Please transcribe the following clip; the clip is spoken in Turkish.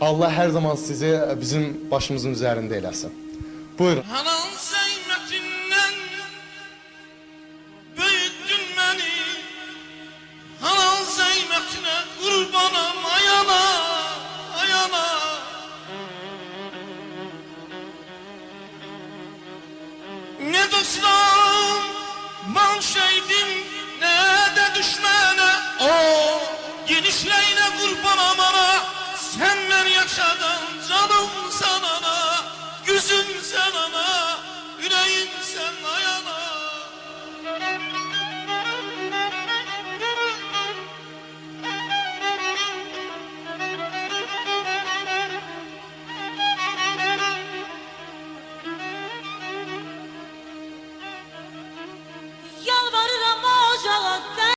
Allah her zaman sizi bizim başımızın üzerinde eylesin. Buyurun. Halal zeymetinden büyüttün beni, halal zeymetine kurbanım ayana, ayana. Ne dostum bağışlaydım, ne de düşmene o genişleyin.